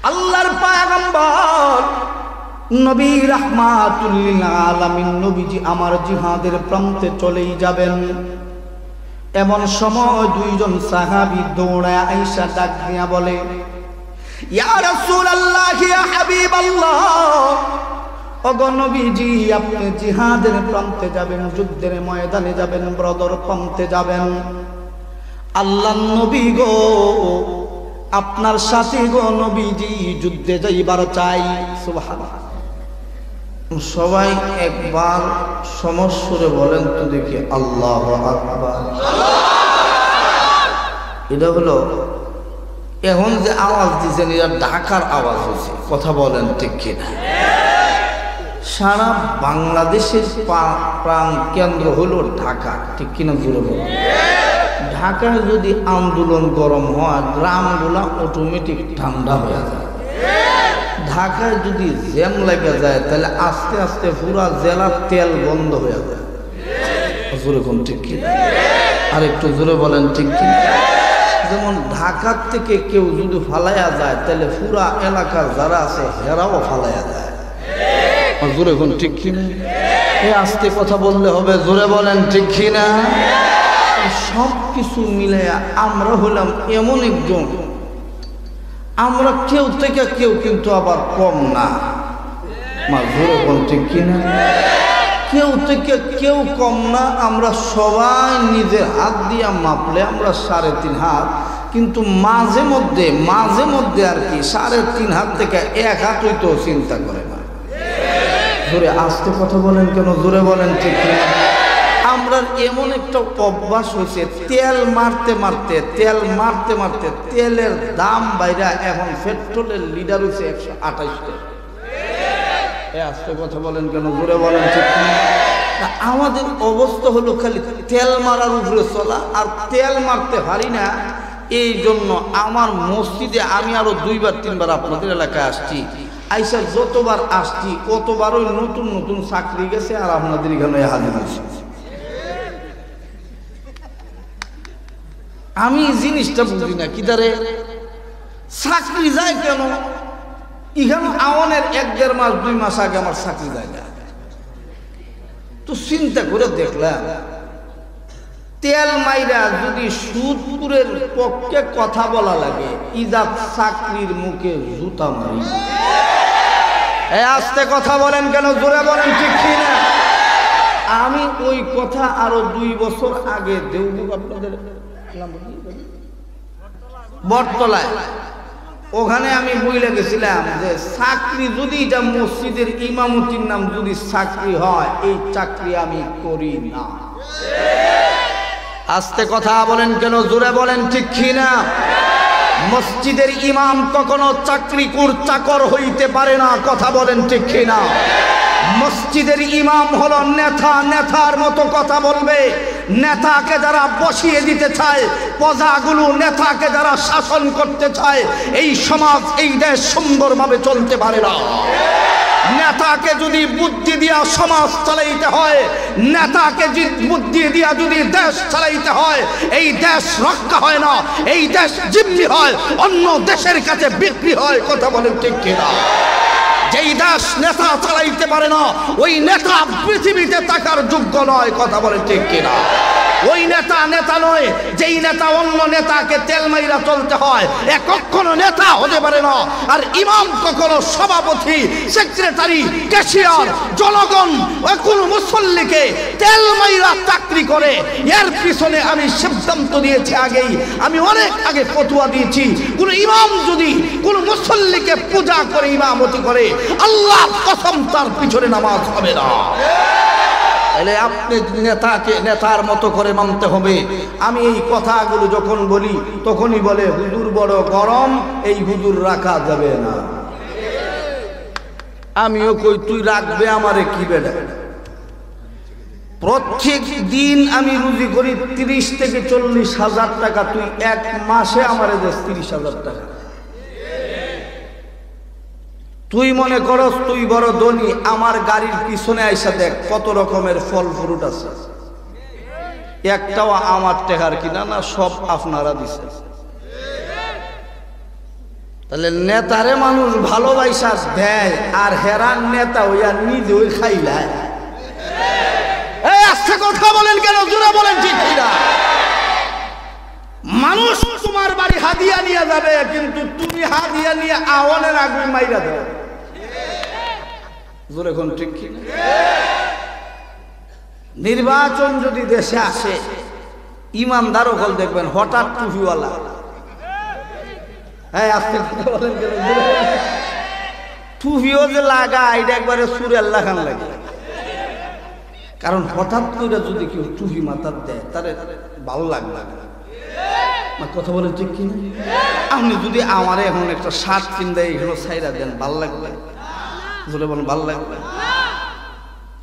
আল্লাহর পয়গম্বর নবী রাহমাতুল লিল আলামিন নবীজি আমার জিহাদের প্রান্তে চলেই যাবেন। এমন সময় দুইজন সাহাবী দৌড়ায় আয়েশা ডাক দিয়া বলে, ইয়া রাসূলুল্লাহ, ইয়া হাবিবাল্লাহ, ওগো নবীজি, আপনি জিহাদের প্রান্তে যাবেন, যুদ্ধের ময়দানে যাবেন, বদর প্রান্তে যাবেন। আল্লাহর নবী গো, আপনার সাথে গো নবীজি যুদ্ধে যাইবার চাই। সুবহানাল্লাহ। সবাই একবার সমস্বরে বলেন তো দেখি, আল্লাহু আকবার। এটা হলো এখন যে আওয়াজ দিয়েছেন, এটা ঢাকার আওয়াজ হয়েছে। কথা বলেন ঠিক কিনা? সারা বাংলাদেশের প্রাণ কেন্দ্র হলো ঢাকা, ঠিক কিনা? জোরে বলেন। ঢাকায় যদি আন্দোলন গরম হয়, গ্রামগুলা অটোমেটিক ঠান্ডা হয়ে যায়। ঢাকায় যদি জ্যাম লেগে যায়, তাহলে আস্তে আস্তে পুরা জেলার তেল বন্ধ হয়ে যায়। জোরে কোন ঠিক কিনা? আর একটু জোরে বলেন ঠিক কিনা? যেমন ঢাকার থেকে কেউ যদি ফালাইয়া যায়, তাহলে পুরা এলাকার যারা আছে হেরাও ফালাইয়া যায়। জোরে কোন ঠিক কিনা? এই আস্তে কথা বললে হবে, জোরে বলেন ঠিক কিনা? সব কিছু মিলে আমরা হলাম এমন একজন, আমরা কেউ থেকে কেউ কিন্তু আবার কম না। মা জোরে বলেন ঠিক কিনা? কেউ থেকে কেউ কম না। আমরা সবাই নিজের হাত দিয়ে মাপলে আমরা 3.5 হাত, কিন্তু মাঝে মধ্যে আর কি 3.5 হাত থেকে 1 হাত হইতেও চিন্তা করে না। জোরে আস্তে কথা বলেন কেন? জোরে বলেন ঠিক কিনা? আমরা এমন একটা অভ্যাস হয়েছে, তেল মারতে মারতে তেলের দাম বাইরা এখন পেট্রোলের লিটার হয়েছে 128 টাকা। আস্তে কথা বলেন কেন? জোরে বলেন ঠিক কিনা? আমাদের অবস্থা হলো খালি তেল মারার উপরে চলা, আর তেল মারতে পারি না। এই জন্য আমার মসজিদে আমি আরো 2-3বার আপনাদের এলাকায় আসছি। আইসা যতবার আসছি অতবারই নতুন নতুন চাকরি গেছে, আর আপনাদের এখানে হাজির হয়েছে। আমি জিনিসটা বুঝি না, কি দারে চাকরি যায় কেন? এখানে আওয়ানের 1-1.5 মাস 2 মাস আগে আমার চাকরি যায় না। তো চিন্তা করে দেখলাম, তেল মাইরা যদি সুদপুরের পক্ষে কথা বলা লাগে, ইজাত চাকরির মুখে জুতা মারি। আস্তে কথা বলেন কেন? জোরে বলেন ঠিক কিনা? আমি ওই কথা আরো 2 বছর আগে দেওবুক আপনাদের বটতলায়, ওখানে আমি বইলে গেছিলাম যে চাকরি যদি এটা মসজিদের ইমামতির নাম যদি চাকরি হয়, এই চাকরি আমি করি না। আস্তে কথা বলেন কেন? জোরে বলেন ঠিক কিনা? মসজিদের ইমাম কখনো চাকর হইতে পারে না। কথা বলেন ঠিক কিনা? মসজিদের ইমাম হলো নেতা, নেতার মতো কথা বলবে। নেতাকে যারা বসিয়ে দিতে চায়, প্রজাগুলো নেতাকে যারা শাসন করতে চায়, এই সমাজ এই দেশ সুন্দরভাবে চলতে পারে না। নেতাকে যদি বুদ্ধি দিয়া সমাজ চালাইতে হয়, নেতাকে বুদ্ধি দিয়া যদি দেশ চালাইতে হয়, এই দেশ রক্ষা হয় না, এই দেশ জিম্মি হয়, অন্য দেশের কাছে বিক্রি হয়। কথা বলেন ঠিক কিনা? যেই দেশ নেতা চালাইতে পারে না, ওই নেতা পৃথিবীতে থাকার যোগ্য নয়। কথা বলেন ঠিক কিনা? ওই নেতা নেতা নয়, যেই নেতা অন্য নেতাকে তেল মাইরা চলতে হয়, এ কখনো নেতা হতে পারে না। আর ইমাম কখনো সভাপতি, সেক্রেটারি, ক্যাশিয়ার, জনগণ কোন মুসল্লিকে তেল মাইরা চাকরি করে, এর পিছনে আমি সিদ্ধান্ত দিয়েছি আগেই, আমি অনেক আগে ফতোয়া দিয়েছি, কোন ইমাম যদি কোন মুসল্লিকে পূজা করে ইমামতি করে, আল্লাহর কসম তার পিছনে নামাজ হবে না। তাহলে আপনি নেতাকে নেতার মতো করে মানতে হবে। আমি এই কথাগুলো যখন বলি, তখনই বলে হুজুর বড় গরম, এই হুজুর রাখা যাবে না। আমিও কই, তুই রাখবে আমারে কি বেড়া? প্রত্যেক দিন আমি রুজি করি 30 থেকে 40 হাজার টাকা, তুই 1 মাসে আমারে দেশ 30,000 টাকা। তুই মনে করস তুই বড় ধনী, আমার গাড়ির পিছনে আইসা দেখ কত রকমের ফল ফ্রুট আছে, একটাও আমার টেকার কিনা না, সব আপনারা দিছে। তাহলে নেতারে মানুষ ভালোবাসা দেয় আর হেরান নেতা হইয়া নিজে ওই খাইলায়। এই আজকে কথা বলেন কেন, জোরে বলেন ঠিক কিনা? মানুষ তোমার বাড়ি হাদিয়া নিয়ে যাবে, কিন্তু তুমি হাদিয়া নিয়ে আওয়ানের আগুন মাইরা দেবে। জোরে কোন ঠিক কিনা? নির্বাচন যদি দেশে আসে, ইমানদারও হল দেখবেন হঠাৎ টুপিওয়ালা। হ্যাঁ আজকে কথা বলেন কেন, টুপিও যে লাগা এটা একবারে সুরের লাগান লাগে। কারণ হঠাৎ করে যদি কেউ টুপি মাথার দেয় তারে ভালো লাগবে না। কথা বলেন ঠিক কিনা? আপনি যদি আমারে এখন একটা শার্ট কিনতে এখানে ছাইরা দেন, ভাল লাগবে? বলে বলেন ভাল লাগবে?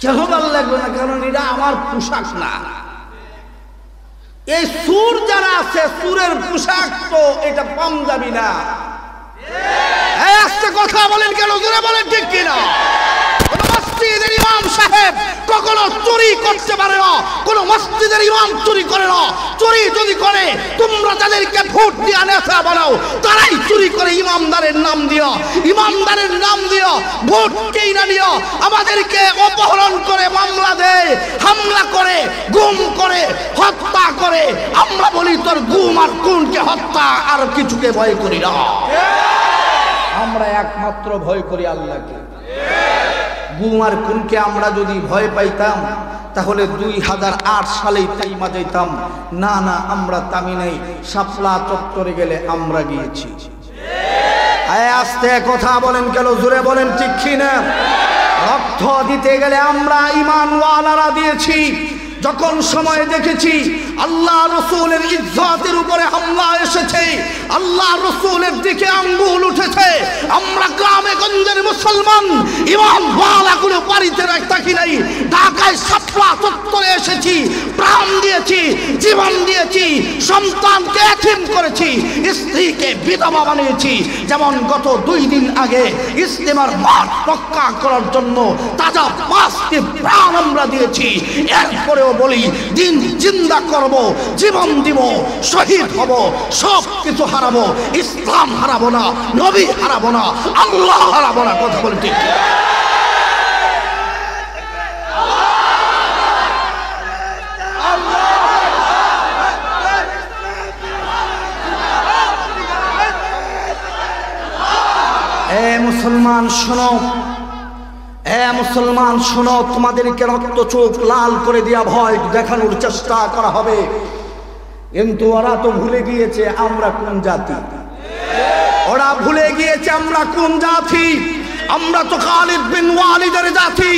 কেন ভাল লাগবে না? কারণ এটা আমার পোশাক না। এই সুর যারা আছে, সুরের পোশাক তো এটা পাঞ্জাবি না। আজকে কথা বলেন কেন, জোরে বলেন ঠিক কিনা? মসজিদের ইমাম সাহেব কখনো চুরি করতে পারে না, কোন মসজিদের ইমাম চুরি করে না। চুরি যদি করে, তোমরা যাদেরকে ভোট দিয়ে নেতা বানাও তারাই চুরি করে ইমামদারের নাম দিও, ইমামদারের নাম দিও, ভোট কেইনা নিও। আমাদেরকে অপহরণ করে মামলা দেয়, হামলা করে, গুম করে, হত্যা করে। আমরা বলি তোর গুম আর খুনকে, হত্যা আর কিছুকে ভয় করি না। আমরা একমাত্র ভয় করি আল্লাহকে। গুম আর খুনকে আমরা যদি ভয় পাইতাম তাহলে 2008 সালেই তাইমা যাইতাম। না না, আমরা তামি নাই, শাপলা চত্বরে গেলে আমরা গিয়েছি। আস্তে কথা বলেন কেন, জোরে বলেন ঠিক কিনা? রক্ত দিতে গেলে আমরা ঈমানওয়ালারা দিয়েছি। যখন সময় দেখেছি আল্লাহ রসুলের ইজ্জতের উপরে হামলা এসেছে, আল্লাহ রসুলের দিকে আঙ্গুল উঠেছে, আমরা গ্রামে গঞ্জের মুসলমান ইমানওয়ালাগুলো বাড়িতে থাকি নাই, ঢাকায় শাপলা চত্বরে এসেছি, প্রাণ দিয়েছি, জীবন দিয়েছি, সন্তানকে এতিম করেছি, স্ত্রীকে বিধবা বানিয়েছি। যেমন গত 2 দিন আগে ইস্তেমার মাঠ রক্ষা করার জন্য তাজা 5টি প্রাণ আমরা দিয়েছি। এরপরেও বলি, দিন জিন্দা করব, জীবন দিব, শহীদ হব, সব কিছু হারাবো, ইসলাম হারাবো না, নবী হারাবো না, আল্লাহ হারাবো না। কথা বলি ঠিক? মুসলমান শোনো, মুসলমান শোনো, তোমাদেরকে রক্ত চোখ লাল করে দিয়া ভয় দেখানোর চেষ্টা করা হবে, কিন্তু ওরা তো ভুলে গিয়েছে আমরা কোন জাতি। ওরা ভুলে গিয়েছে আমরা কোন জাতি। আমরা তো খালিদ বিন ওয়ালিদের জাতি,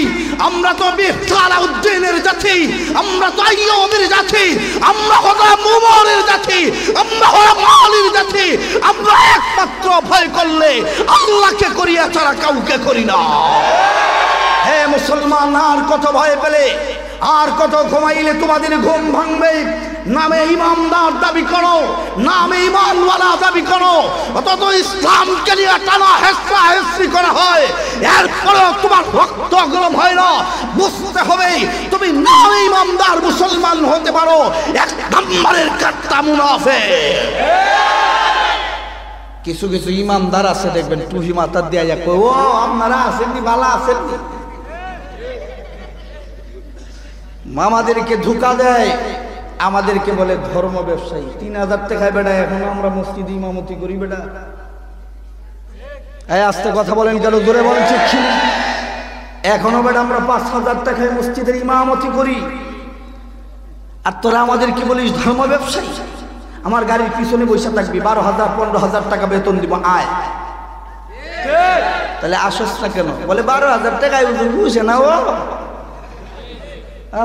আমরা তো সালাউদ্দিনের জাতি, আমরা তো আইয়ুবের জাতি, আমরা হযরত উমরের জাতি, আমরা হলাম আলীর জাতি। আমরা একমাত্র ভয় করলে আল্লাহকে করিয়া ছাড়া কাউকে করি না। হে মুসলমান, আর কত ভয় পেলে, আর কত ঘুমাইলে তোমাদের ঘুম ভাঙবে? নামে ইমানদার দাবি করো, নামে ইমানওয়ালা দাবি করো, অথচ ইসলামকে নিয়ে টানা হেঁচড়া হেঁচড়ি করা হয়, এরপরেও তোমার রক্ত গরম হয় না। বুঝতে হবে তুমি নামে ইমানদার মুসলমান হতে পারো, 1 নম্বরের কাট্টা মুনাফিক। কিছু কিছু ইমানদার আছে দেখবেন টুপি মাথার দিয়া যায়, ও আপনারা আছেননি, ভালো আছেননি, মামাদেরকে ধোঁকা দেয়, আমাদেরকে বলে ধর্ম ব্যবসায়ী। 3000 টাকায় বেটা এখন আমরা মসজিদে ইমামতি করি বেটা। আস্তে কথা বলেন কেন, জোরে বলেন ঠিক কি? এখনো বেটা আমরা 5000 টাকায় মসজিদের ইমামতি করি, আর তোরা আমাদের কি বলিস ধর্ম ব্যবসায়ী? আমার গাড়ির পিছনে বসে থাকবি, 12,000 15,000 টাকা বেতন দিব, আয়। তাহলে আসস না কেন? বলে 12,000 টাকায় বুঝে না, ও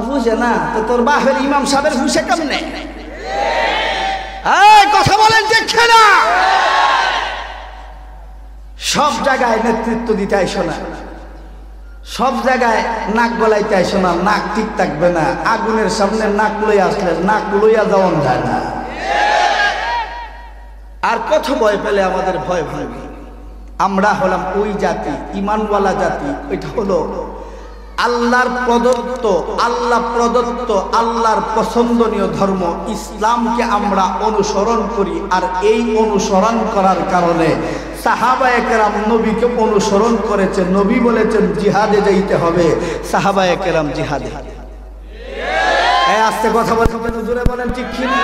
বুঝে না তো তোর বাপের ইমাম সাহেবের বুঝে কেমনে? কথা বলেন দেখে না। সব জায়গায় নেতৃত্ব দিতে আইসো না, সব জায়গায় নাক গলাইতে আইসো না, নাক ঠিক থাকবে না। আগুনের সামনে নাক লইয়া আসলে নাক লইয়া যাওয়ান যায় না। আর কত ভয় পেলে আমাদের ভয় ভাঙবে। আমরা হলাম ওই জাতি, ইমানওয়ালা জাতি। ওইটা হলো আল্লাহর প্রদত্ত, আল্লাহর পছন্দনীয় ধর্ম ইসলামকে আমরা অনুসরণ করি। আর এই অনুসরণ করার কারণে সাহাবায়ে কেরাম নবীকে অনুসরণ করেছে, নবী বলেছেন জিহাদে যাইতে হবে, সাহাবায়ে কেরাম জিহাদে। এই আস্তে কথা বলবেন, হুজুরে বলেন ঠিক কি না?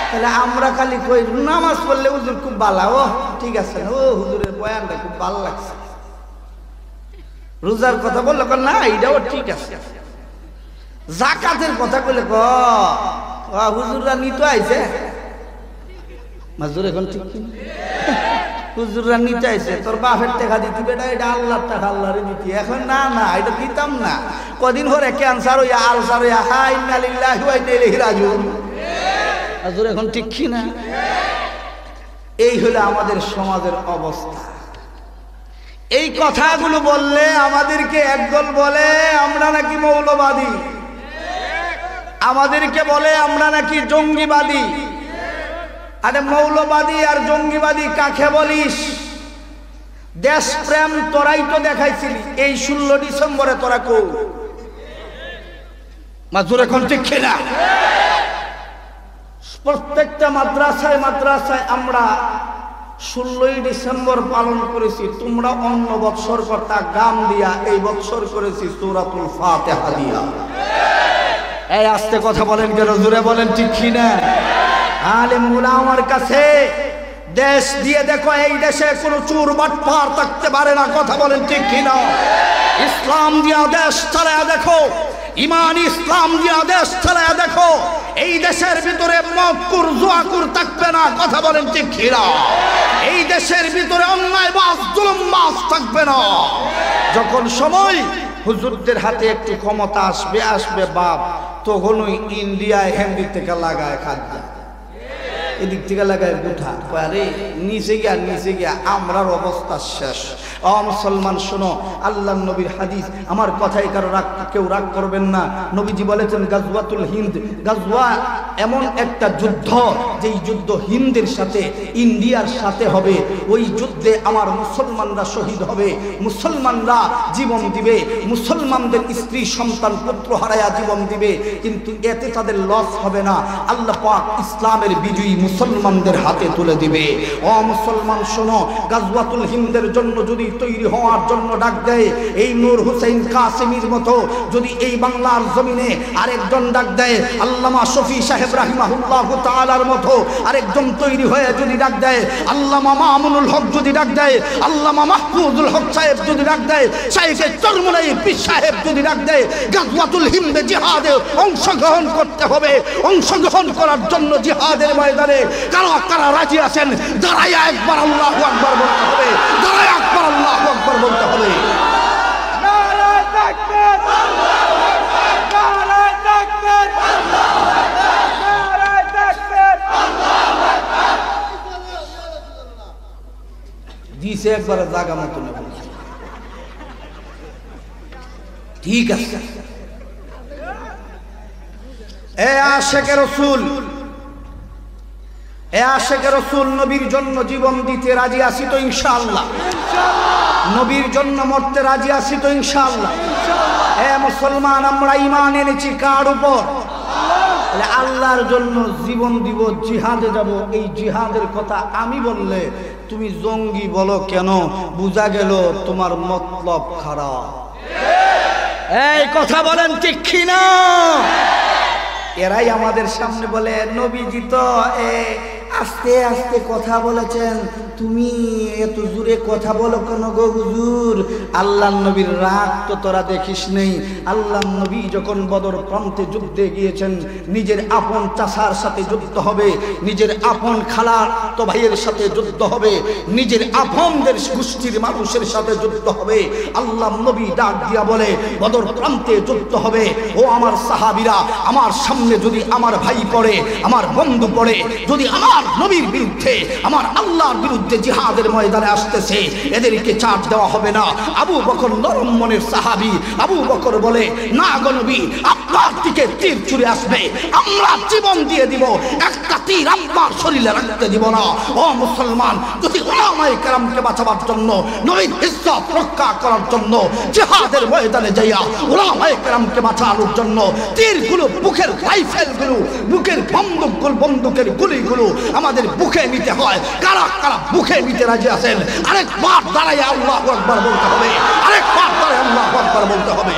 তাহলে আমরা খালি কই নামাজ পড়লে হুজুর খুব ভালো, ও ঠিক আছে, ও হুজুরের বয়ানটা খুব ভালো লাগছে। রোজার কথা বললে না এটাও ঠিক আছে। যাকাতের কথা কইলে ক হুজুররা নিতে আইছে, মাজুর এখন ঠিক কি না? হুজুররা নিতে আইছে, তোর বাপের টাকা দিতি বেটা, এটা আল্লাহর টাকা, আল্লাহরে দিতি। এখন না না এটা দিতাম না, কদিন পরে ক্যান্সার হইয়া আলসার হইয়া হা ইন্না লিল্লাহি ওয়া ইন্না ইলাইহি রাজিউন। মাজুর এখন ঠিক কি না? এই হলো আমাদের সমাজের অবস্থা। এই কথাগুলো বললে আমাদেরকে একদল বলে আমরা নাকি মৌলবাদী, আমাদেরকে বলে আমরা নাকি জঙ্গিবাদী। আরে মৌলবাদী আর জঙ্গিবাদী কাকে বলিস? দেশপ্রেম তোরাই তো দেখাইছিলি এই 16 ডিসেম্বরে, তোরা কো মাজুর এখন ঠিক কিনা? প্রত্যেকটা মাদ্রাসায় মাদ্রাসায় আমরা 16ই ডিসেম্বর পালন করেছি। তোমরা অন্য বৎসর করতা গান দিয়া, এই বৎসর করেছি সূরাতুল ফাতিহা দিয়া। এই আস্তে কথা বলেন কেন, জোরে বলেন ঠিক কি না? আলেম উলামার কাছে দেশ দিয়ে দেখো, এই দেশে কোনো চোর বাটপার থাকতে পারে না, কথা বলেন ঠিক কি না? ইসলাম দিয়া দেশ চালায়া দেখো, ইমান ইসলাম দিয়া দেশ চালায়া দেখো, এই দেশের ভিতরে মক্কুর জুয়াকুর থাকবে না, কথা বলেন ঠিক কি না? এই দেশের ভিতরে অন্যায়বাজ জুলুমবাজ থাকবে না। যখন সময় হুজুরদের হাতে একটু ক্ষমতা আসবে বাপ, তখনই ইন্ডিয়ায় হেন্দি থেকে লাগায় খাদ্য, এদিক থেকে লাগায় গুঠা, আরে নিচে গিয়া আমরার অবস্থা শেষ। মুসলমান শোনো, আল্লাহ নবীর হাদিস, আমার কথাই কেউ রাগ করবেন না। নবীজি বলেছেন গাজওয়াতুল হিন্দ, গাজওয়া এমন একটা যুদ্ধ, যেই যুদ্ধ হিন্দের সাথে ইন্ডিয়ার সাথে হবে। ওই যুদ্ধে আমার মুসলমানরা শহীদ হবে, মুসলমানরা জীবন দিবে, মুসলমানদের স্ত্রী সন্তান পুত্র হারায়া জীবন দিবে, কিন্তু এতে তাদের লস হবে না। আল্লাহ পাক ইসলামের বিজয়ী মুসলমানদের হাতে তুলে দিবে। মুসলমান শোনো, গাজওয়াতুল হিন্দের জন্য যদি তৈরি হওয়ার জন্য ডাক দেয়, এই নূর হুসাইন কাসেমীর মতো যদি এই বাংলার জমিনে আরেকজন ডাক দেয়, আল্লামা শফি সাহেব রাহিমাহুল্লাহু তাআলার মতো আরেকজন তৈরি হয়ে যদি ডাক দেয়, আল্লামা মামুনুল হক যদি ডাক দেয়, আল্লামা মাহফুজুল হক সাহেব যদি ডাক দেয়, শাইখে চরমনাই পীর সাহেব যদি ডাক দেয়, গাজওয়াতুল হিন্দে জিহাদে অংশগ্রহণ করতে হবে। অংশগ্রহণ করার জন্য জিহাদের ময়দানে কারা কারা রাজি আছেন? দাঁড়াইয়া একবার আল্লাহু আকবার বলতে হবে, দাঁড়াইয়া একবার আল্লাহু আকবার বলতে হবে। নারায়ে তাকবীর, আল্লাহু আকবার, নারায়ে তাকবীর, আল্লাহু আকবার, নারায়ে তাকবীর, আল্লাহু আকবার। দিছে একবার জায়গা মতো না, ঠিক আছে? এ আশিকে রাসূল, এ আশিকে রাসূল, নবীর জন্য জীবন দিতে রাজি আছি তো ইনশাআল্লাহ? নবীর জন্য মরতে রাজি আছি তো ইনশাআল্লাহ? এ মুসলমান, আমরা ঈমান এনেছি কার উপর? আল্লাহর জন্য জীবন দিব, জিহাদে যাব। এই জিহাদের কথা আমি বললে তুমি জঙ্গি বলো কেন? বুঝা গেল তোমার মতলব খারাপ। এই কথা বলেন ঠিক কি না? এরাই আমাদের সামনে বলে নবীজি তো আস্তে আস্তে কথা বলেছেন, তুমি এত জোরে কথা বলো কেন গো হুজুর? আল্লাহর নবীর রাগ তো তোরা দেখিস নেই। আল্লাহর নবী যখন বদর প্রান্তে যুদ্ধে গিয়েছেন, নিজের আপন চাচার সাথে যুদ্ধ হবে, নিজের আপন খালার তো ভাইয়ের সাথে যুদ্ধ হবে, নিজের আপনদের গোষ্ঠীর মানুষের সাথে যুদ্ধ হবে। আল্লাহর নবী ডাক দিয়া বলে বদর প্রান্তে যুদ্ধ হবে। ও আমার সাহাবীরা, আমার সামনে যদি আমার ভাই পড়ে, আমার বন্ধু পড়ে, যদি আমার নবীর বিরুদ্ধে, আমার আল্লাহর বিরুদ্ধে জিহাদের ময়দানে আসতেছে, এদেরকে চাপ দেওয়া হবে না। আবু বকর নরম মনের সাহাবী, আবু বকর বলে না গো নবী, আপনার দিকে তীর ছুড়ে আসবে, আমরা জীবন দিয়ে দিব, একটা তীর আপনার শরীরে রাখতে দিব না। ও মুসলমান, যদি উলামায়ে কেরামকে বাঁচাবার জন্য, নবীর ইজ্জত রক্ষা করার জন্য জিহাদের ময়দানে যাইয়া উলামায়ে কেরামকে বাঁচানোর জন্য তীরগুলো, বুকের রাইফেলগুলো, বুকের বন্দুকগুলো, বন্দুকের গুলিগুলো আমাদের বুকে নিতে হয়, কারা কারা বুকে নিতে রাজি আছেন? আরেকবার দাঁড়াইয়া আল্লাহু আকবার বলতে হবে, আরেকবার দাঁড়াইয়া আল্লাহু আকবার বলতে হবে।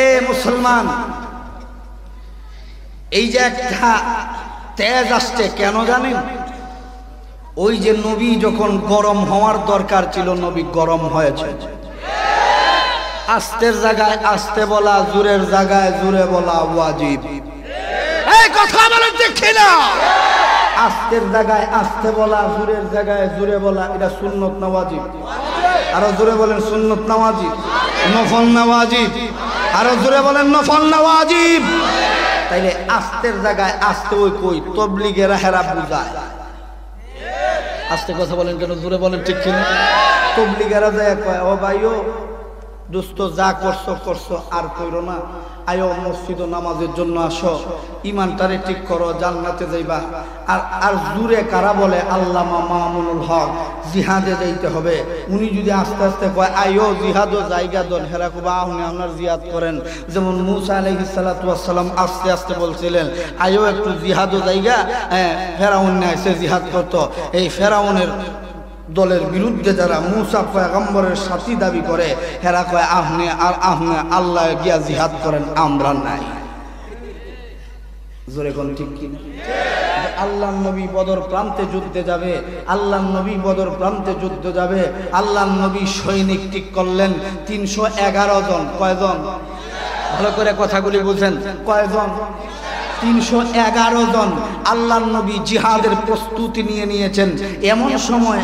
এ মুসলমান, এই যে একটা তেজ আসছে কেন জানেন? ওই যে নবী যখন গরম হওয়ার দরকার ছিল, নবী গরম হয়েছে। আস্তের জায়গায় আস্তে বলা, জোরের জায়গায় জোরে বলা ওয়াজিব। এই কথা বলেন ঠিক না? আস্তের জায়গায় আস্তে বলা, জোরের জায়গায় জোরে বলা, এটা সুন্নত না ওয়াজিব? আরো জোরে বলেন সুন্নত না ওয়াজিব? নফল না ওয়াজিব? আরো জোরে বলেন নফল না ওয়াজিব? তাইলে আস্তের জায়গায় আস্তে ওই কই তবলিগেরা হেরা বুঝায়। আস্তে কথা বলেন কেন? জোরে বলেন ঠিক কিনা? তবলিগেরা যায় কয়, ও ভাইও দোস্ত যা করছো করছো, আর কইরো না, আয়ো মসজিদ নামাজের জন্য আসো, ইমানটারে ঠিক করো, জান্নাতে যাইবা। আর আর জুরে কারা বলে আল্লামা মামুনুল হক জিহাদে যাইতে হবে, উনি যদি আস্তে আস্তে কয় আয়ো জিহাদও জায়গা দন, হেরা কবা আপনি আপনার জিহাদ করেন। যেমন মুসা আলাইহিস সালাতু ওয়াস সালাম আস্তে আস্তে বলছিলেন আয়ো একটু জিহাদও জায়গা, ফেরাউন এসে জিহাদ করতো। এই ফেরাউনের দলের বিরুদ্ধে যারা মুসা পয়গম্বরের সাথী দাবি করে, হেরা কয় আপনি আর আপনি আল্লাহ গিয়া জিহাদ করেন, আমরা নাই। জোরে কোন ঠিক কি? আল্লাহ নবী বদর প্রান্তে যুদ্ধে যাবে, আল্লাহ নবী বদর প্রান্তে যুদ্ধ যাবে, আল্লাহ নবী সৈনিক ঠিক করলেন 311 জন। কয়জন? ভালো করে কথাগুলি বুঝেন, কয়জন? 311 জন। আল্লাহ নবী জিহাদের প্রস্তুতি নিয়ে নিয়েছেন। এমন সময়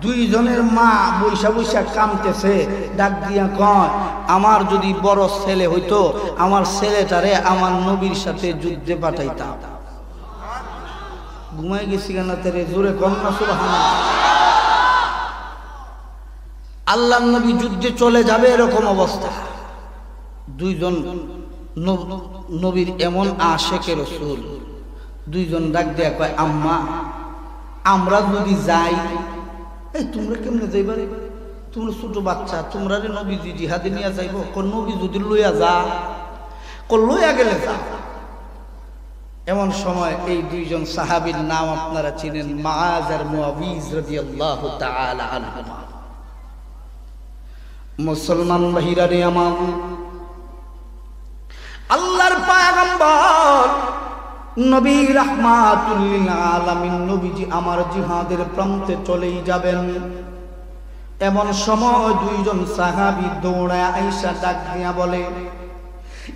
দুইজনের মা বৈশা বৈশা কাঁদতেছে, ডাক দিয়া কয় আমার যদি বড় ছেলে হইতো, আমার ছেলেটারে আমার নবীর সাথে যুদ্ধে পাঠাইতাম। ঘুমাই গেছি কেন তেরে? জোরে কন্যা সুবহানাল্লাহ। আল্লাহ নবী যুদ্ধে চলে যাবে এরকম অবস্থা, দুইজন নবীর এমন আশেকে রাসূল দুইজন ডাক দেয়া কয় আম্মা আমরা যদি যাই, এই তোমরা কেমনে যাইবা রে? তোমরা ছোট বাচ্চা, তোমরা রে নবীজি জিহাদে নিয়ে যাইব? কোন নবী যদি লইয়া যা, কোন লইয়া গেলে যা। এমন সময় এই দুইজন সাহাবীর নাম আপনারা চিনেন, মুআয আর মুআবিজ রাদিয়াল্লাহু তাআলা আনহুমা। মুসলমান ভাইরা রে আমার, আল্লাহর পয়গম্বর নবী রাহমাতুল লিল আলামিন নবীজি আমার জিহাদের প্রান্তে চলেই যাবেন। এমন সময় দুইজন সাহাবী দৌড়ায় আয়েশা ডাক দিয়া বলে,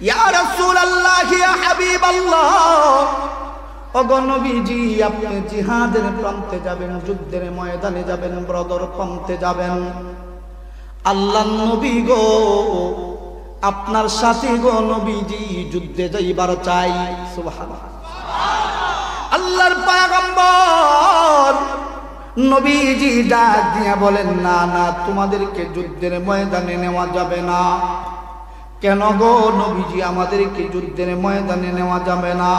ইয়া রাসূলুল্লাহ, ইয়া হাবিবাল্লাহ, ওগো নবীজি আপনি জিহাদের প্রান্তে যাবেন, যুদ্ধের ময়দানে যাবেন, বদর প্রান্তে যাবেন। আল্লাহর নবী গো, আপনার সাথে গো নবীজি যুদ্ধে যাইবার চাই। সুবহানাল্লাহ। আল্লাহর পয়গম্বর নবীজি ডাক দিয়া বলেন, না না, তোমাদেরকে যুদ্ধের ময়দানে নেওয়া যাবে না। কেন গো নবীজি, আমাদেরকে যুদ্ধের ময়দানে নেওয়া যাবে না?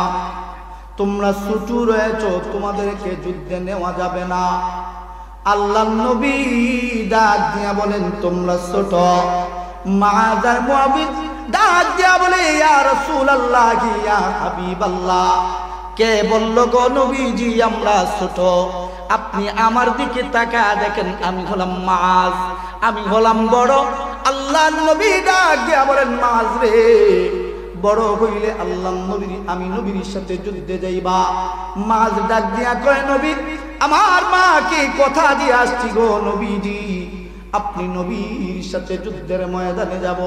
তোমরা ছোট রয়েছো, তোমাদেরকে যুদ্ধে নেওয়া যাবে না। আল্লাহর নবী ডাক দিয়া বলেন, তোমরা ছোট। মুআয আর মুআবিজ ডাক দিয়া বলে, ইয়া রাসূলুল্লাহ, ইয়া হাবিবাল্লাহ, কে বলল গো নবীজি আমরা ছোট? আপনি আমার দিকে তাকা দেখেন, আমি হলাম মুআয, আমি হলাম বড়। আল্লাহর নবী ডাক দিয়া বলেন, মুআয রে, বড় হইলে আল্লাহর নবী আমি নবীর সাথে যুদ্ধে যাইবা। মুআয ডাক দিয়া কয়, নবী আমার মাকে কথা দিয়ে আসছি গো নবীজি, আপনি নবীর সাথে যুদ্ধের ময়দানে যাব।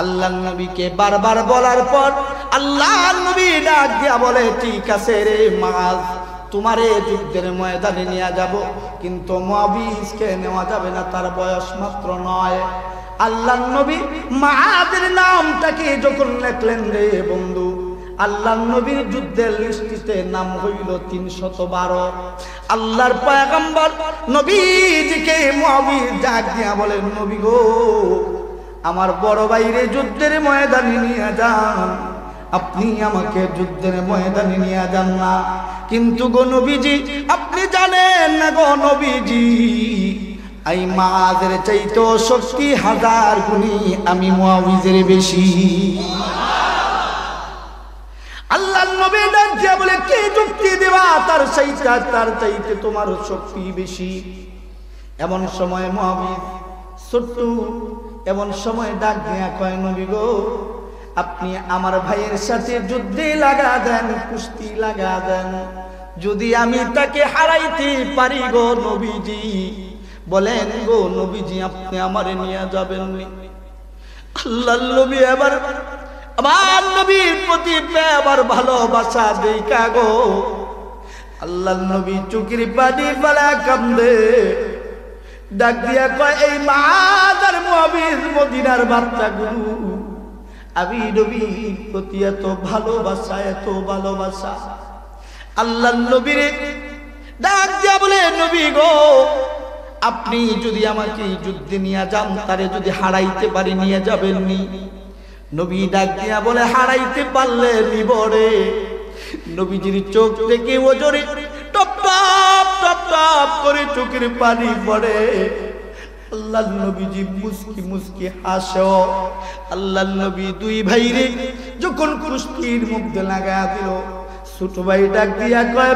আল্লাহর নবীকে বারবার বলার পর আল্লাহর নবী ডাক দিয়া বলে, ঠিক আছে রে মুআয, তোমারে যুদ্ধের ময়দানে নিয়ে যাব, কিন্তু মুআবিজকে নেওয়া যাবে না, তার বয়স মাত্র 9। আল্লাহর নবী মুআযের নামটাকে যখন লিখলেন রে বন্ধু, আল্লাহর নবীর যুদ্ধের লিস্টিতে নাম হইল 312। আল্লাহর পয়গম্বর নবীজিকে মুআবিজ ডাক দিয়া বলেন, নবী গো, আমার বড় ভাইরে যুদ্ধের ময়দানে নিয়ে যান, আপনি আমাকে যুদ্ধের ময়দানে নিয়ে যান না। কিন্তু গো নবীজি আপনি জানেন না গো নবীজি, এই মাআজের চাইতে শক্তি 1000 গুণী আমি মুআউযের বেশি। আল্লাহর নবী ডাক দিয়া বলে, কি যুক্তি দেবা? তার চাইতে তোমার শক্তি বেশি। এমন সময় মুআউয ছোট্ট এমন সময় ডাক দিয়া কয়, নবী গো আপনি আমার ভাইয়ের সাথে যুদ্ধে লাগা দেন, কুস্তি লাগা দেন, যদি আমি তাকে হারাইতে পারি গো নবীজি, বলেন গো নবীজি আপনি আমারে নিয়ে যাবেন। আল্লাহর নবী এবার আমার নবীর প্রতি এবার ভালোবাসা দেখা গো আল্লাহর নবী চোখের পানি ফেলা কান্দে, ডাক দিয়া কয়, এই মাআজ আর মুআবিজ মদিনার বাচ্চাগুলো, আমি নবীর প্রতি এত ভালোবাসা। আল্লাহর নবীর ডাক দিয়া বলে, নবী গো আপনি যদি আমাকে যুদ্ধে নিয়ে যান, তারে যদি হারাইতে পারি নিয়ে যাবেন নি? নবী ডাক দিয়া বলে, হারাইতে পারলে নিব রে। নবীজির চোখ থেকে ওজরে টপ টপ টপ টপ করে চোখের পানি পড়ে। আল্লাহর নবীজি মুস্কি হাসে। আল্লাহর নবী দুই ভাইরে যখন কুস্তির মধ্যে লাগা দিল, ছোট ভাই ডাক দিয়া কয়,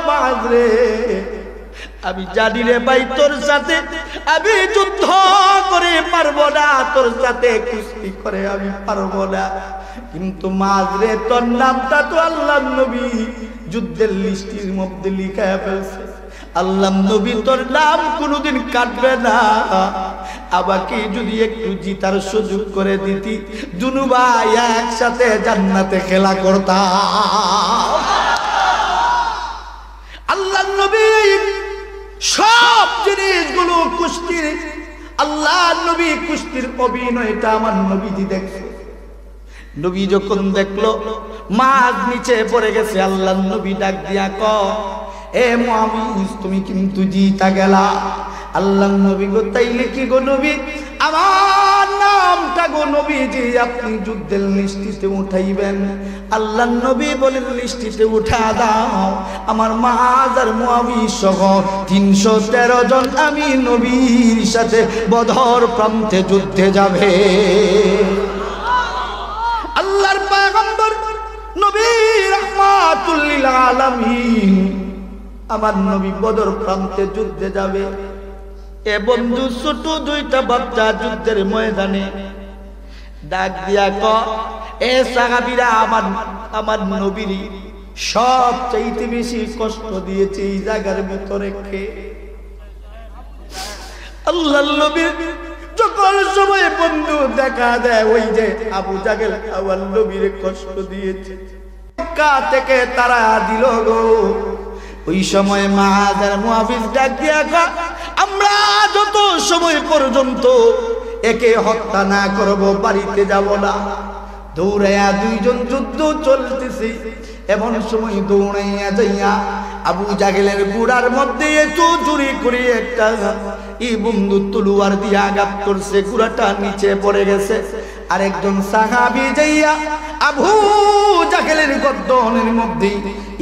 মাআজ রে আমি জানি রে ভাই তোর সাথে আমি যুদ্ধ করে পারবো না, তোর সাথে কুস্তি করে আমি পারবো না, কিন্তু মাআজ রে তোর নামটা তো আল্লাহর নবী যুদ্ধের লিস্টের মধ্যে লিখায়া ফেলছে। আল্লাহর নবী তোর নাম কোনোদিন কাটবে না, আমাকে যদি একটু জিতার সুযোগ করে দিতি, দুনু ভাই একসাথে জান্নাতে খেলা করতাম। আল্লাহর নবী সব জিনিসগুলো কুস্তির, আল্লাহর নবী কুস্তির অভিনয়টা আমার নবীজি দেখছে। নবী যখন দেখলো মাআজ নিচে পড়ে গেছে, আল্লাহর নবী ডাক দিয়া কয়, এ মুআবিজ তুমি কিন্তু জিতা গেলা। আল্লাহর নবী গো, তাইলে কি গো নবী আমার নামটা গো নবীজি আপনি যুদ্ধের লিস্টিতে উঠাইবেন? আল্লাহর নবী বলেন, লিস্টিতে উঠা দাও, আমার মাআজ আর মুআবিজ সহ 313 জন আমি নবীর সাথে বদর প্রান্তে যুদ্ধে যাবে। আল্লাহর পয়গম্বর নবী রাহমাতুল লিল আলামিন আমার নবী বদর প্রান্তে যুদ্ধে যাবে। এ বন্ধু ছোট দুইটা বাচ্চা যুদ্ধের ময়দানে ডাক দিয়া কয়, এ সাহাবীরা আমার নবীর সব চাইতে বেশি কষ্ট দিয়েছে এই জায়গার ভিতরে কে? আল্লাহর নবী যখন সময় বন্ধু দেখা দেয়, ওই যে আবু জাহেল আমার নবীর কষ্ট দিয়েছে, মক্কা থেকে তারা দিল গো। ওই সময় মাআজ আর মুআবিজ ডাক দিয়া কয়, আমরা যত সময় পর্যন্ত একে হত্যা না করব বাড়িতে যাব না। দৌড়াইয়া দুইজন যুদ্ধ চলতেছে, এমন সময় দৌড়াইয়া যাইয়া আবু জাহেলের গুড়ার মধ্যে একটু জুরি করে একটা বন্ধু তলোয়ার দিয়ে আঘাত করছে, গুড়াটা নিচে পড়ে গেছে। আরেকজন সাহাবী যাইয়া আবু জাহেলের গর্দনের মধ্যে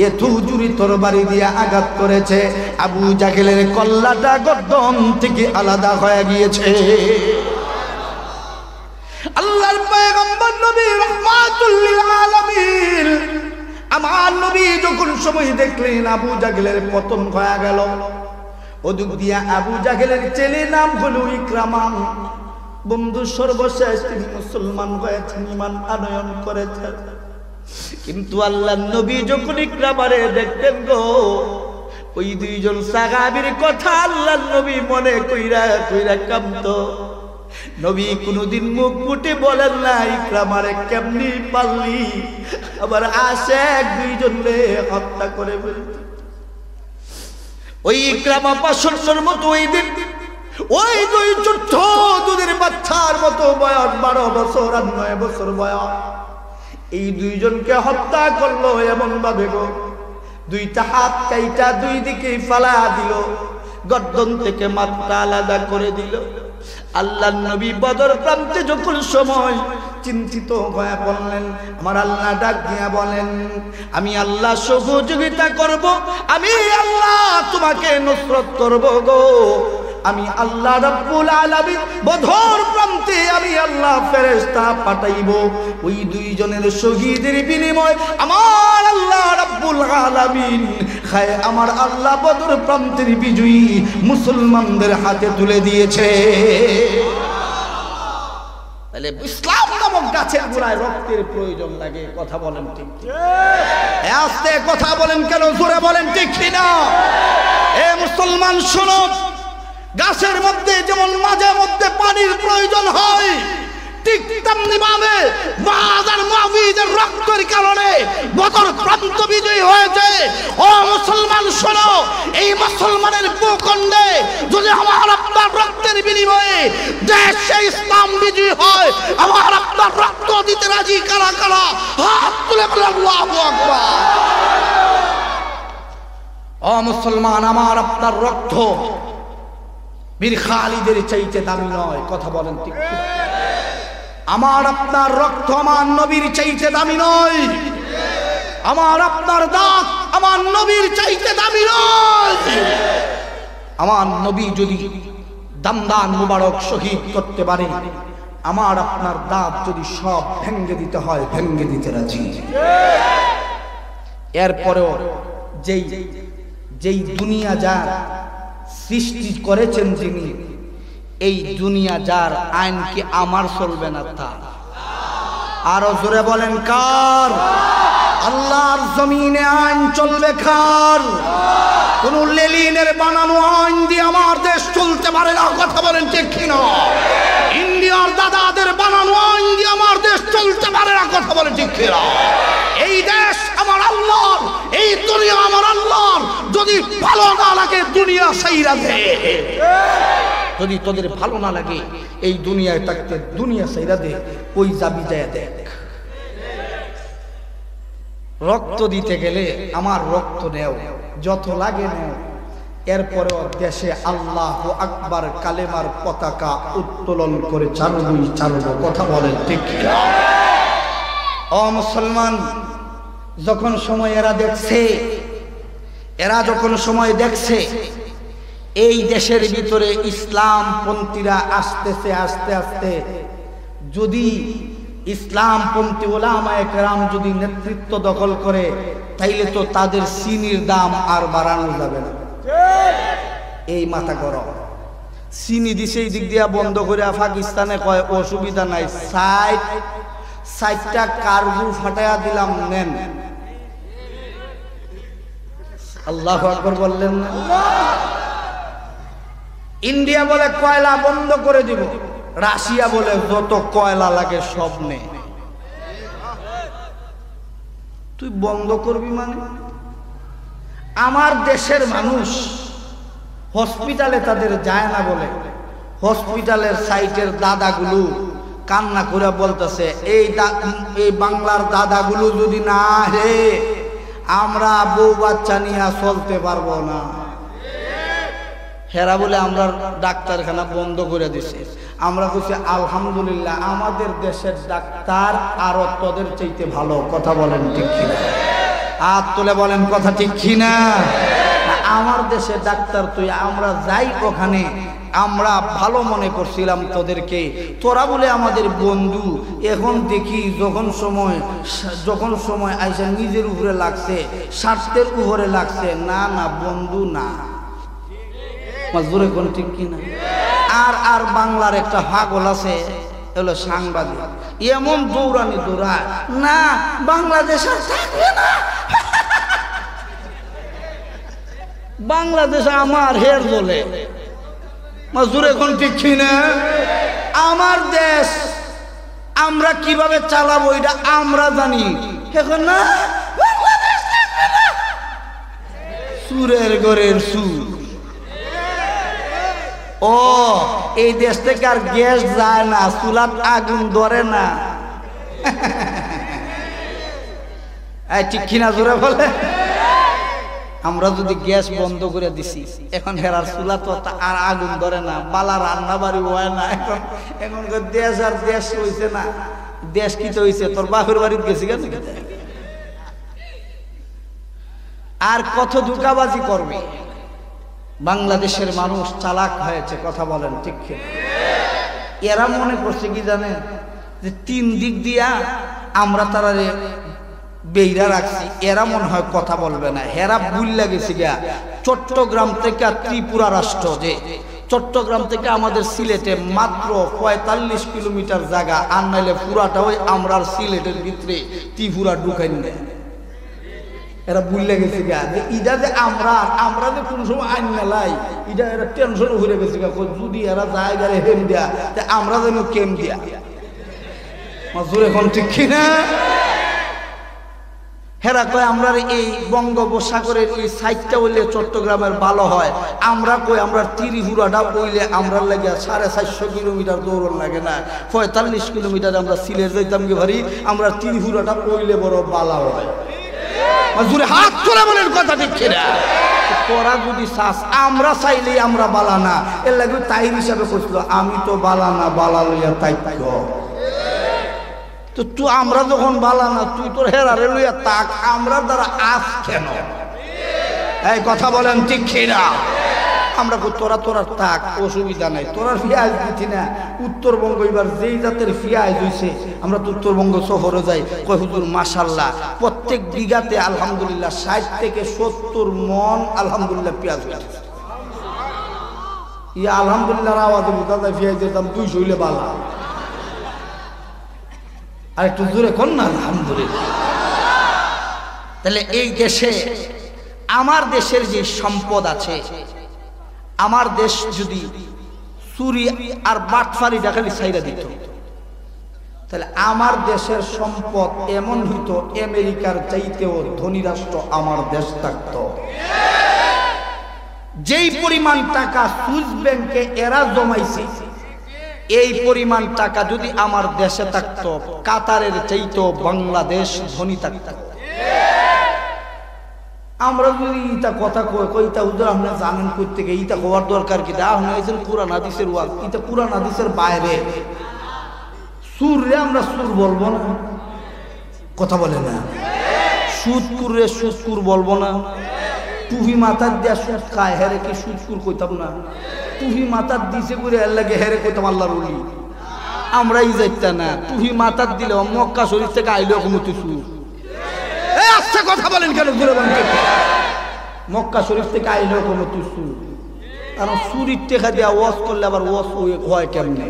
এত জুরি তরবারি দিয়ে আঘাত করেছে, আবু জাহেলের কল্লাটা গর্দন থেকে আলাদা হয়ে গিয়েছে। আল্লাহর পয়গম্বর নবী রাহমাতুল লিল আলামিন আমার নবী যখন সময় দেখলেন আবু জাহেলের পতন হয়ে গেল, ওদিক দিয়া আবু জাহেলের ছেলে নাম হলো ইকরামা। বন্ধু সর্বশেষ তিনি মুসলমান হয়েছেন, ঈমান আনয়ন করেছেন। কিন্তু আল্লাহর নবী যখন ইকরামারে দেখতেন গো, ওই দুইজন সাহাবীর কথা আল্লাহর নবী মনে কইরা কইরা কাঁদতো। নবী কোনদিন মুখ ফুটে বলেন না, ইকরামারে কেমনি পারলি আবার আশেক দুইজনে হত্যা করে ফেলতে। ওই ইকরামা 500 মতো ওই দিন ওই দুই ছোট্ট দুধের বাচ্চার মতো বয়স 12 বছর আর 9 বছর বয়স, এই দুইজনকে হত্যা করলো এমন ভাবে গো, দুইটা হাত কাইটা দুই দিকে ফালা দিল, গর্দন থেকে মাথা আলাদা করে দিল। আল্লাহর নবী বদর প্রান্তে যখন সময় চিন্তিত হয়ে বললেন, আমার আল্লাহ ডাক দিয়া বলেন, আমি আল্লাহ সহযোগিতা করব, আমি আল্লাহ তোমাকে নুসরত করব গো। আমি আল্লাহ রাব্বুল আলামিন বদর প্রান্তে আমি আল্লাহ ফেরেশতা পাঠাইব, ওই দুইজনের শহীদের বিনিময় আমার আল্লাহ রাব্বুল আলামিন খায় আমার আল্লাহ বদর প্রান্তের বিজয়ী মুসলমানদের হাতে তুলে দিয়েছে। তাহলে ইসলাম নামক গাছের গোড়ায় রক্তের প্রয়োজন লাগে, কথা বলেন ঠিক? আস্তে কথা বলেন কেন, জোরে বলেন ঠিক কিনা? এ মুসলমান শোনো, গাছের মধ্যে যেমন মাঝে মধ্যে পানির প্রয়োজন হয়, ঠিক তেমনি ভাবে মুআয আর মুআবিদের রক্তের কারণে বদর প্রান্ত বিজয়ী হয়েছে। ও মুসলমান শোনো, এই মুসলমানের ভূখণ্ডে যদি আমার আপনার রক্তের বিনিময়ে দেশে ইসলাম বিজয়ী হয়, আমার আপনার রক্ত দিতে রাজি কারা কারা? হাত তুলে বলেন আল্লাহু আকবার। ও মুসলমান, আমার আপনার রক্ত বীর খালিদের চাইতে দামি নয়, কথা বলেন ঠিক? আমার আপনার রক্ত আমার নবীর চাইতে দামি নয়, আমার আপনার দাঁত আমার নবীর চাইতে দামি নয়। আমার নবী যদি দামদান মুবারক শহীদ করতে পারে, আমার আপনার দাঁত যদি সব ভেঙ্গে দিতে হয় ভেঙ্গে দিতে রাজি। এরপরেও যেই যেই দুনিয়া যার সৃষ্টি করেছেন যিনি, এই দুনিয়া যার, আইন কি আমার চলবে না তার? আরো জোরে বলেন কার? আল্লাহর জমিনে আইন চলবে কার? কোন লেলিনের বানানো আইন দিয়ে আমার দেশ চলতে পারে না, কথা বলেন ঠিক কিনা? ইন্ডিয়ার দাদাদের বানানো আইন দিয়ে আমার দেশ চলতে পারে না, কথা বলেন ঠিক কিনা? এই দেশ আমার আল্লাহর, এই দুনিয়া আমার আল্লাহর। যদি ভালো না লাগে দুনিয়া সাইরা দে, যদি তোদের ভালো না লাগে এই দুনিয়ায় থাকতে দুনিয়া সাইরা দে, ওই যাবি যায় দেখ। রক্ত দিতে গেলে আমার রক্ত নেও, যত লাগে নেও, এরপরেও দেশে আল্লাহু আকবার কালেমার পতাকা উত্তোলন করে চালবই চালবো, কথা বলেন ঠিক কিনা? ও মুসলমান, যখন সময় এরা দেখছে, এরা যখন সময় দেখছে এই দেশের ভিতরে ইসলাম পন্থীরা আসতেছে, আস্তে আস্তে যদি ইসলামপন্থী ওলামায়ে কেরাম যদি নেতৃত্ব দখল করে, তাইলে তো তাদের চিনির দাম আর বাড়ানো যাবে না। এই মাথা গরম, চিনি দিছে এই দিক দিয়া বন্ধ করে পাকিস্তানে কয় অসুবিধা নাই, 60টা কার্গো ফাটাইয়া দিলাম, নেন। আল্লাহু আকবার বললেন না? ইন্ডিয়া বলে কয়লা বন্ধ করে দিব, রাশিয়া বলে যত কয়লা লাগে সব নে। তুই বন্ধ করবি মানে? আমার দেশের মানুষ হসপিটালে তাদের যায় না বলে হসপিটালের সাইটের দাদাগুলো কান্না করে বলতেছে, এই বাংলার দাদাগুলো যদি না হে, আমরা বউ বাচ্চা নিয়ে চলতে পারবো না। হেরা বলে আমরা ডাক্তারখানা বন্ধ করে দিছি। আমরা বলছি আলহামদুলিল্লাহ, আমাদের দেশের ডাক্তার আরো তোদের চাইতে ভালো, কথা বলেন ঠিক কিনা? হাত তুলে বলেন কথা ঠিক কিনা? আমার দেশের ডাক্তার তুই, আমরা যাই ওখানে আমরা ভালো মনে করছিলাম তোদেরকে, তোরা বলে আমাদের বন্ধু। এখন দেখি যখন সময় আইসা নিজের উপরে লাগছে, স্বার্থের উপরে লাগছে, না না বন্ধু না। মাজবুরে কোন ঠিক কিনা? আর বাংলার একটা পাগল আছে, হলো সাংবাদিক, এমন দৌড়ানি দৌড়ায় না, বাংলাদেশ আর থাকবে না, বাংলাদেশ আমার হের বলে। মাজবুরে কোন ঠিক কিনা? আমার দেশ আমরা কিভাবে চালাবো এটা আমরা জানি। এখন না, বাংলাদেশ থাকবে না, সুরের ঘরের সুর। ও এই দেশ থেকে আর গ্যাস যায় না, চুলার আগুন ধরে না, ঠিক কিনা জোরে বলে? আমরা যদি গ্যাস বন্ধ করে দিছি এখন হেরার চুলা তো আর আগুন ধরে না, বালা রান্না বাড়ি হয় না। এখন এখনকার দেশ আর দেশ হইছে না, দেশ কি তো হইছে তোর বাপের বাড়িতে গেছি কেন? আর কত ধোঁকাবাজি করবে? বাংলাদেশের মানুষ চালাক হয়েছে, কথা বলেন ঠিক কি? এরা মনে করছে কি জানেন, যে 3 দিক দিয়া আমরা তারা বেইরা রাখছি, এরা মনে হয় কথা বলবে না। হেরা ভুল লাগেছে গিয়া চট্টগ্রাম থেকে ত্রিপুরা রাষ্ট্র, যে চট্টগ্রাম থেকে আমাদের সিলেটে মাত্র 45 কিলোমিটার জায়গা, আর নাইলে পুরাটা ওই আমরা সিলেটের ভিতরে ত্রিপুরা ঢুকাই নেয়। এরা ভুল লেগেছে গা যে ইটা যে আমরা যে কোন সময় আইন মেলাই, এটা এরা টেনশন হয়ে গেছে গা, যদি এরা জায়গায় হেম দেয়া আমরা যেন কেম দিয়া মাজুর এখন ঠিক কিনা? হেরা কয় আমরা এই বঙ্গোপসাগরের এই সাইডটা হইলে চট্টগ্রামের ভালো হয়, আমরা কই আমরা ত্রিপুরাটা হইলে আমরা লাগে 450 কিলোমিটার দৌড়ন লাগে না, 45 কিলোমিটার আমরা সিলেট যাইতাম কি ভারি, আমরা ত্রিপুরাটা হইলে বড় ভালো হয়। জোরে হাত তুলে বলেন কথা ঠিক কিনা? তোরা যদি চাস, আমরা চাইলেই আমরা বালা না, এর লাগে তাই হিসাবে কইছিল আমি তো বালা না, বালা লইয়া তাই তো তুই আমরা যখন বালা না, তুই তোর হেরারে লইয়া তাক, আমরা দ্বারা আস কেন? এই কথা বলেন ঠিক কিনা? আমরা তোরা তাক, অসুবিধা নাই, তোরা পেঁয়াজ দিচ্ছি না। উত্তরবঙ্গ এবার যেই জাতের পেঁয়াজ হয়েছে, আমরা তো উত্তরবঙ্গ শহরে যাই, কয় হুজুর মাশাআল্লাহ প্রত্যেক বিঘাতে আলহামদুলিল্লাহ 60 থেকে 70 মন আলহামদুলিল্লাহ পেঁয়াজ হয়েছে। ইয়া আলহামদুলিল্লাহ আওয়াজে বোঝা যায় পেঁয়াজের দাম 200 হইলে বালা। আর একটু জোরে কর না আলহামদুলিল্লাহ। তাহলে এই দেশে আমার দেশের যে সম্পদ আছে, আমার দেশ যদি চুরি আর বাটফারি ডাকালি ছাইরা দিত, তাহলে আমার দেশের সম্পদ এমন হইতো আমেরিকার চাইতেও ধনী রাষ্ট্র আমার দেশ থাকত। যেই পরিমাণ টাকা সুইস ব্যাংকে এরা জমাইছে, এই পরিমাণ টাকা যদি আমার দেশে থাকত, কাতারের চাইতেও বাংলাদেশ ধনী থাকত। আমরা যদি ইটা কথা কইতা হুজুর আপনারা জানেন করতে গিয়ে ইটা হওয়ার দরকার কি? আপনি হয়েছেন কুরআন হাদিসের ওয়াজ, ইটা কুরআন হাদিসের বাইরে। সুর রে আমরা সুর বলবো না, কথা বলে না। সুদকুর রে সুদকুর বলবো না। টুপি মাথার দিয়া সুদ খায়, হেরে কি সুদকুর কইতাম না? টুপি মাথার দিছে করে এর লাগে হেরে কইতাম আল্লাহর ওলি। আমরাই যাইতা না, টুপি মাথার দিলে মক্কা শরীফ থেকে আইলেও কোনো সুর। আচ্ছা কথা বলেন কেন? মক্কা শরীফ থেকে আইলেও কোনো তুসু, কারণ চুরির টেকা দেওয়া ওয়াজ করলে আবার ওয়াজ হয় কেমনে?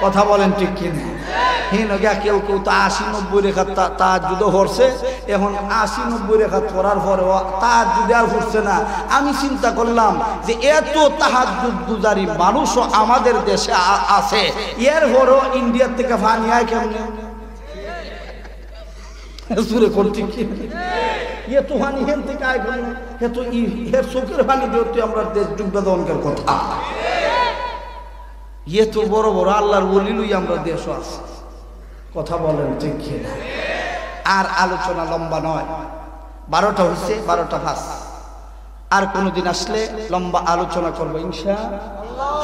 কথা বলেন ঠিক কিনা? হিন গা কেউ কেউ তো 80-90 রেখা তাহাজ্জুদ হরছে, এখন 80-90 রেখা করার পরে তাহাজ্জুদ আর হচ্ছে না। আমি চিন্তা করলাম যে এত তাহাজ্জুদ গুজারি মানুষও আমাদের দেশে আছে, এর পরও ইন্ডিয়ার থেকে ফানি আয় কেমনে? সুরে করতে কি ইয়ে তো হানি হেন থেকে আয় করল, হে তো এর চোখের পানি দিতে আমরা দেশ ডুববে দনকার কথা। ইয়ে তো বড় বড় আল্লাহর ওলি লই আমরা দেশ আছে, কথা বলেন ঠিক কিনা? আর আলোচনা লম্বা নয়, 12টা হচ্ছে, 12টা ফাঁস। আর কোনোদিন আসলে লম্বা আলোচনা করবো ইনশাআল্লাহ।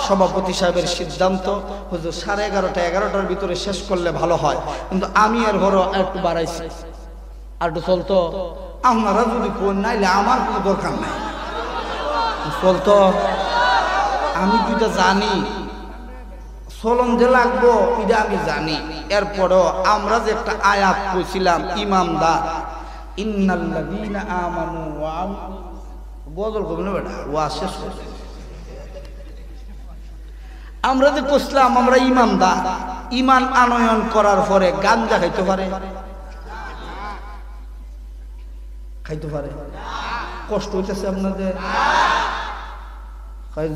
সভাপতি সাহেবের সিদ্ধান্ত হুজুর 11:30 11টার ভিতরে শেষ করলে ভালো হয়, কিন্তু আমি এর ঘরও একটু বাড়াইছি, আর একটু চলতো। আপনারা যদি কোন নাইলে আমার কোনো দরকার নাই, চলতো। আমি যেটা জানি চলন যে লাগবো এটা আমি জানি। এরপরও আমরা যে একটা আয়াত কইছিলাম ইমামদার, ইন্নাল্লাযীনা আমানু ওয়া বদল করবে না বেটা, ওয়া শেষ করবে। আমরা যে কইছিলাম আমরা ইমানদার, ইমান আনয়ন করার পরে গাঞ্জা খাইতে পারে? খাইতে পারে? কষ্ট হইতেছে আপনাদের?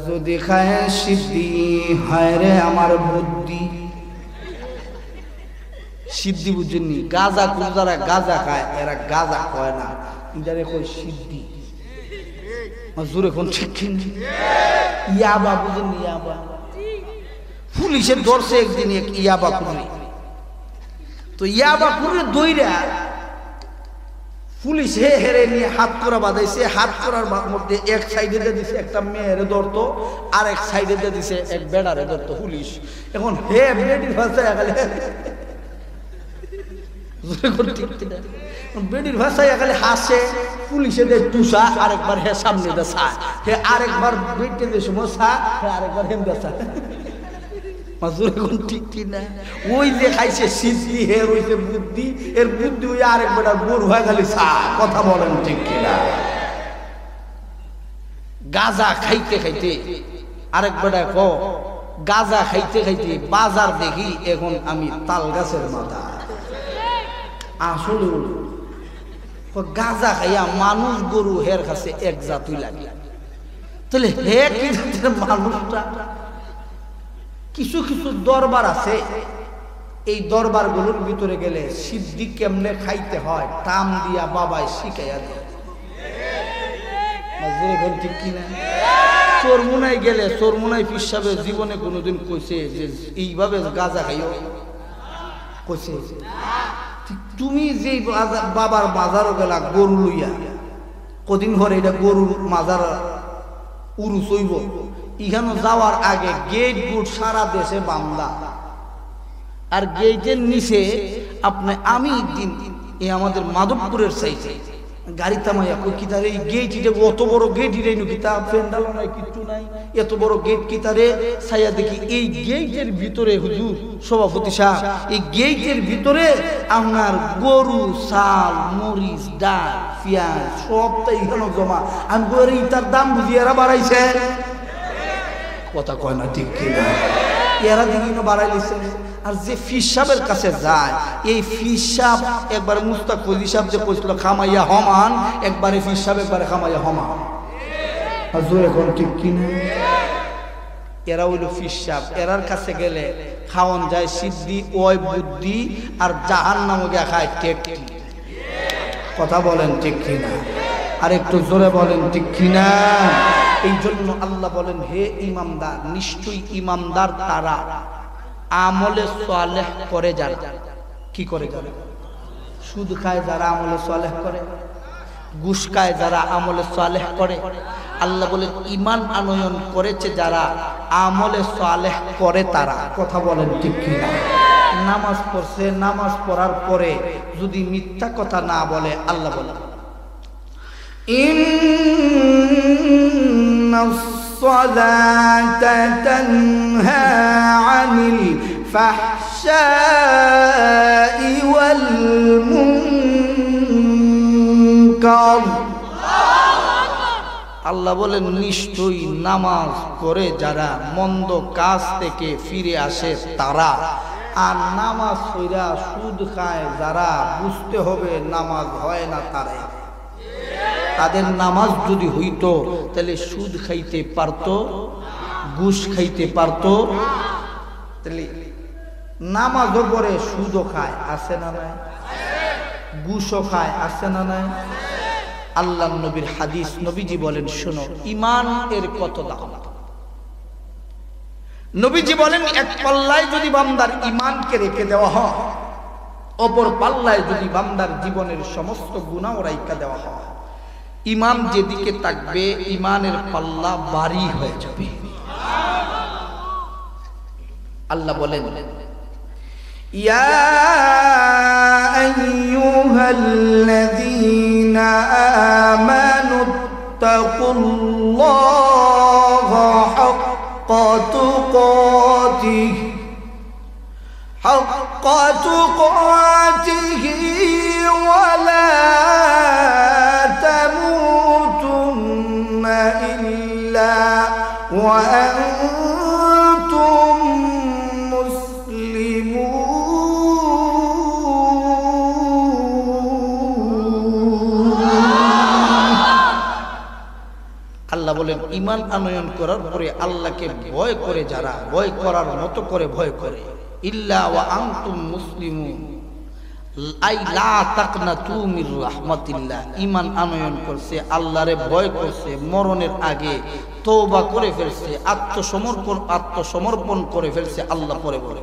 যদি খায় সিদ্ধি হায় রে আমার বুদ্ধি। সিদ্ধি বুঝেননি? গাঁজা যারা গাঁজা খায় এরা গাঁজা কয় না, এটারে কয় সিদ্ধি। জোরে কোন ঠিক কিনা? ইয়াবা বুঝেননি? ইয়াবা পুলিশে ধরছে একদিন এক ইয়াবা কুড়ি, তো ইয়াবা কুড়ি দইরা পুলিশে হেরে নিয়ে হাত করা বাঁধাইছে, হাত করার মধ্যে এক সাইডে দিয়ে দিছে একটা মেয়েরে ধরতো, আর এক সাইডে দিয়ে দিছে এক বেড়ারে ধরতো পুলিশ। এখন হে বেডির ভাষায় গেলে বেডির ভাষায় গেলে হাসে, পুলিশে দেয় টুসা, আরেকবার হে সামনে দেশা, হে আরেকবার বেটে দিয়ে সমস্যা, হে আরেকবার হেম দেশা। ঠিক কিনা? ওই যে খাইছে সিদ্ধি, হে রয়েছে বুদ্ধি, এর বুদ্ধি ওই আরেক বেটা গরু হয়ে খালি সা। কথা বলেন ঠিক কিনা? গাঁজা খাইতে খাইতে আরেক বেটা ক গাঁজা খাইতে খাইতে বাজার দেখি এখন আমি তাল গাছের মাথা। আসলে গাঁজা খাইয়া মানুষ গরু হের কাছে এক জাতুই লাগে। তাহলে হে কি জাতের মানুষটা? কিছু কিছু দরবার আছে, এই দরবার গুলোর ভিতরে গেলে সিদ্ধি কেমনে খাইতে হয় টাম দিয়া বাবাই শিখাইয়া দেয়। ঠিক কিনা? চরমুনায় গেলে চরমুনায় পিসাবে জীবনে কোনোদিন কইছে যে এইভাবে গাঁজা খাইও? কইছে? তুমি যে বাবার বাজারও গেলা গরু লইয়া, কদিন ঘরে এটা গরুর মাজার উরু চইব, এখানে যাওয়ার আগে গেট গুট সারা দেশে বান্দা, আর গেটের নিচে আপনি আমি দিন আমাদের মাধবপুরের সাইডে গাড়ি থামাইয়া কই কিতারে এই গেট, এটা অত বড় গেট, এটা কিতা প্যান্ডাল নাই, কিচ্ছু নাই, এত বড় গেট কিতারে ছাইয়া দেখি এই গেটের ভিতরে হুজুর সভাপতি সাহেব, এই গেটের ভিতরে আপনার গরু, চাল, মরিচ, ডাল, পেঁয়াজ সবটাই এখানে জমা। আমি করে ইটার দাম বুঝি এরা বাড়াইছে। কথা কয় না ঠিক কিনা? এরা দিন বাড়াই দিচ্ছে। আর যে ফিসাবের কাছে যায়, এই ফিসাব একবারে মুস্তাক ফজি সাহেব যে কইছিল খামাইয়া হমান, একবারে ফিসাব একবারে খামাইয়া হমান। এখন ঠিক কিনা? এরা হইল ফিসাব। এরার কাছে গেলে খাওয়ান যায় সিদ্ধি, ওই বুদ্ধি, আর জাহান্নামে গিয়া খায় টেকটি। কথা বলেন ঠিক কিনা? আর একটু জোরে বলেন ঠিক কিনা? এই জন্য আল্লাহ বলেন, হে ইমামদার, নিশ্চয়ই ইমামদার তারা আমলে সালেহ করে যারা। কি করে? সুদ খায় যারা আমলে সালেহ করে, ঘুষ খায় যারা আমলে সালেহ করে। আল্লাহ বলেন ঈমান আনয়ন করেছে যারা আমলে সালেহ করে তারা। কথা বলেন ঠিক কিনা? নামাজ পড়ছে, নামাজ পড়ার পরে যদি মিথ্যা কথা না বলে, আল্লাহ বলেন ইন্নাস সালাতা তানহা আনিল ফাহশাই ওয়াল মুনকার। আল্লাহ বলেন নিশ্চয়ই নামাজ পড়ে যারা মন্দ কাজ থেকে ফিরে আসে তারা, আর নামাজ পড়া সুদ খায় যারা, বুঝতে হবে নামাজ হয় না তারাই। তাদের নামাজ যদি হইতো তাহলে সুদ খাইতে পারতো, ঘুষ খাইতে পারতো। তাহলে নামাজও পড়ে সুদও খায়, আছে না নাই? ঘুষও খায়, আছে না নাই? আল্লাহ নবীর হাদিস, নবীজি বলেন শোনো ঈমান এর কত দাম। নবীজি বলেন এক পাল্লায় যদি বান্দার ঈমানকে রেখে দেওয়া হয়, অপর পাল্লায় যদি বান্দার জীবনের সমস্ত গুনাহ রাইখা দেওয়া হয়, ঈমান যেদিকে থাকবে ঈমানের পাল্লা ভারী হয়ে যাবে। আল্লাহ বলেন ইয়া আইয়ুহাল্লাযীনা আমানু তাকুল্লাহা হাক্কা তুকাতিহি হাক্কা তুকাতিহি ওয়া লা তামুতুন্না ইল্লা ওয়া আনতুম আল্লাহ বলেন ঈমান আনয়ন করার পরে আল্লাহকে ভয় করে যারা, ভয় করার মতো করে ভয় করে, ইল্লা ওয়া আনতুম মুসলিমুন, আই লা তাকনাতু মির রাহমাতিল্লাহ। ঈমান আনয়ন করছে, আল্লাহরে ভয় করছে, মরণের আগে তওবা করে ফেলছে, আত্মসমর্পণ করে ফেলছে, আল্লাহ পরে বলে